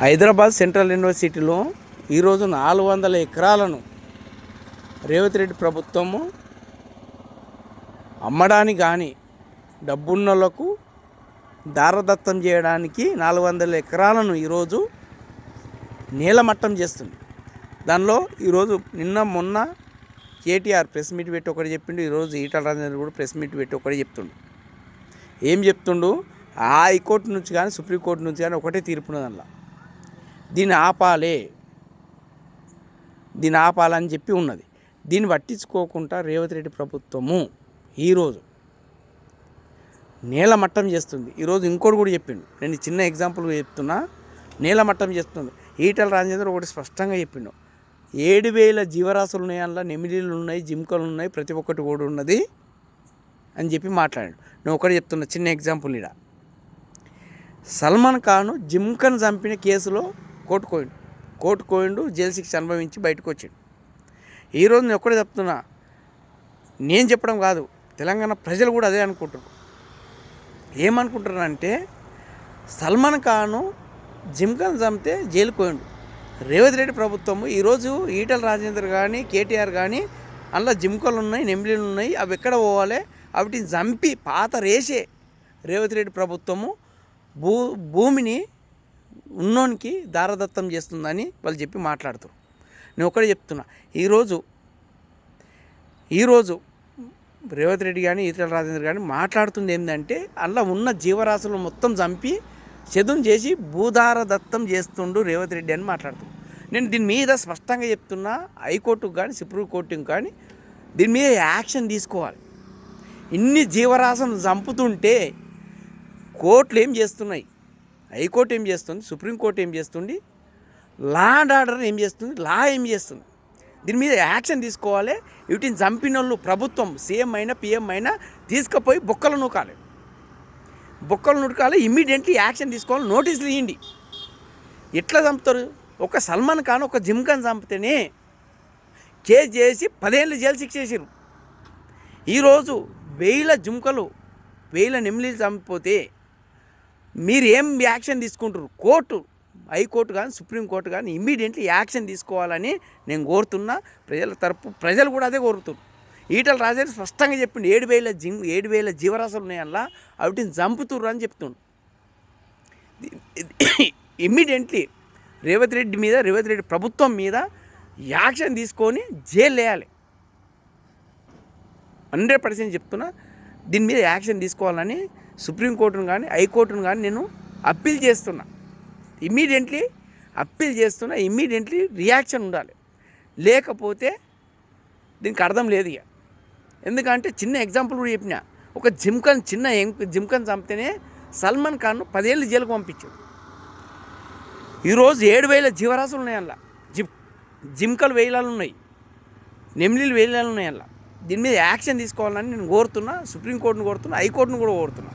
Hyderabad central యూనివర్సిటీలో ఈరోజు 400 ఎకరాలను రేవంత్ రెడ్డి ప్రభుత్వము అమ్మడానికి కానీ డబ్బున్నోళ్లకు దారదత్తం చేయడానికి 400 ఎకరాలను ఈరోజు నీలమట్టం చేస్తుంది. దానిలో ఈరోజు మొన్న కేటీఆర్ ప్రెస్ మీట్ పెట్టి ఒకటి చెప్పిండు. ఈరోజు ఈటల రాజేందర్ కూడా ప్రెస్ మీట్ పెట్టి ఒకటి చెప్తుండు. ఏం చెప్తుండు? హైకోర్టు నుంచి కానీ సుప్రీంకోర్టు నుంచి కానీ ఒకటే తీర్పున్నది. అందులో దీన్ని ఆపాలని చెప్పి ఉన్నది. దీన్ని పట్టించుకోకుండా రేవంత్ రెడ్డి ప్రభుత్వము ఈరోజు నీలమట్టం చేస్తుంది. ఈరోజు ఇంకోటి కూడా చెప్పిండు. నేను చిన్న ఎగ్జాంపుల్ చెప్తున్నా. నీలమట్టం చేస్తుంది. ఈటల రాజేందర్ ఒకటి స్పష్టంగా చెప్పిండు. 7,000 జీవరాశులు ఉన్నాయి, అందులో నెమిలీలు ఉన్నాయి, జింకలు ఉన్నాయి, ప్రతి ఒక్కటి కూడా ఉన్నది అని చెప్పి మాట్లాడాడు. నేను ఒకటి చెప్తున్నా, చిన్న ఎగ్జాంపుల్. ఇక్కడ సల్మాన్ ఖాన్ జింకను చంపిన కేసులో కోర్టుకు పోయిండు, జైలు శిక్ష అనుభవించి బయటకు వచ్చిండు. ఈరోజు నేను ఒక్కడే చెప్తున్నా, నేను చెప్పడం కాదు, తెలంగాణ ప్రజలు కూడా అదే అనుకుంటున్నారు. ఏమనుకుంటున్నారంటే సల్మాన్ ఖాన్ జింకను చంపితే జైలుకు పోయిండు. రేవంత్ రెడ్డి ప్రభుత్వము ఈరోజు ఈటల రాజేందర్ కానీ కేటీఆర్ కానీ అందులో జింకలు ఉన్నాయి, నెమిలీలు ఉన్నాయి, అవి ఎక్కడ పోవాలి, వాటిని చంపి పాత రేసే రేవంత్ రెడ్డి ప్రభుత్వము భూమిని ఉన్నోనికి దారదత్తం చేస్తుందని వాళ్ళు చెప్పి మాట్లాడుతారు. నేను ఒకటే చెప్తున్నా, ఈరోజు రేవంత్ రెడ్డి కానీ ఈటల రాజేందర్ కానీ మాట్లాడుతుంది ఏంటంటే అందులో ఉన్న జీవరాశులు మొత్తం చంపి చదును చేసి భూదారదత్తం చేస్తుండు రేవంత్ రెడ్డి అని మాట్లాడుతున్నాను. నేను దీని మీద స్పష్టంగా చెప్తున్నా, హైకోర్టుకు కానీ సుప్రీంకోర్టుకు కానీ దీని మీద యాక్షన్ తీసుకోవాలి. ఇన్ని జీవరాశులను చంపుతుంటే కోర్టులు ఏం చేస్తున్నాయి, హైకోర్టు ఏం చేస్తుంది, సుప్రీంకోర్టు ఏం చేస్తుంది, లా అండ్ ఆర్డర్ ఏం చేస్తుంది, లా ఏం చేస్తుంది, దీని మీద యాక్షన్ తీసుకోవాలి. వీటిని చంపిన వాళ్ళు ప్రభుత్వం సీఎం అయినా పిఎం అయినా తీసుకుపోయి బొక్కలు నూకాలి, ఇమ్మీడియట్లీ యాక్షన్ తీసుకోవాలి, నోటీసులు ఇవ్వండి. ఎట్లా చంపుతారు? ఒక సల్మాన్ ఖాన్ ఒక జింకను చంపితేనే కేసు చేసి 10 ఏళ్ళు జైలు శిక్ష చేసారు. ఈరోజు 1000 జింకలు 1000 నెమిలీలు చంపిపోతే మీరు ఏం యాక్షన్ తీసుకుంటారు? హైకోర్టు కానీ సుప్రీంకోర్టు కానీ ఇమ్మీడియట్లీ యాక్షన్ తీసుకోవాలని నేను కోరుతున్నా. ప్రజలు కూడా అదే కోరుతున్నారు. ఈటల రాజేందర్ స్పష్టంగా చెప్పిండు, 7,000 జీవరాశులు ఉన్నాయి, అలా వాటిని చంపుతుర్రు అని చెప్తుండు. ఇమ్మీడియట్లీ రేవంత్ రెడ్డి ప్రభుత్వం మీద యాక్షన్ తీసుకొని జైలు వేయాలి. 100% చెప్తున్నా, దీని మీద యాక్షన్ తీసుకోవాలని సుప్రీంకోర్టును కానీ హైకోర్టును కానీ నేను అప్పీల్ చేస్తున్నా. ఇమ్మీడియట్లీ రియాక్షన్ ఉండాలి. లేకపోతే దీనికి అర్థం లేదు. ఇక ఎందుకంటే చిన్న ఎగ్జాంపుల్ కూడా చెప్పిన, ఒక చిన్న జింకను చంపితేనే సల్మాన్ ఖాన్ 10 ఏళ్ళు జైలుకు పంపించాడు. ఈరోజు 7,000 జీవరాశులు ఉన్నాయి, అందులో జింకలు 1000 ఉన్నాయి, నెమిలీలు 1000 ఉన్నాయి. అందులో దీని మీద యాక్షన్ తీసుకోవాలని నేను కోరుతున్నా, సుప్రీంకోర్టును కోరుతున్నా, హైకోర్టును కూడా కోరుతున్నా.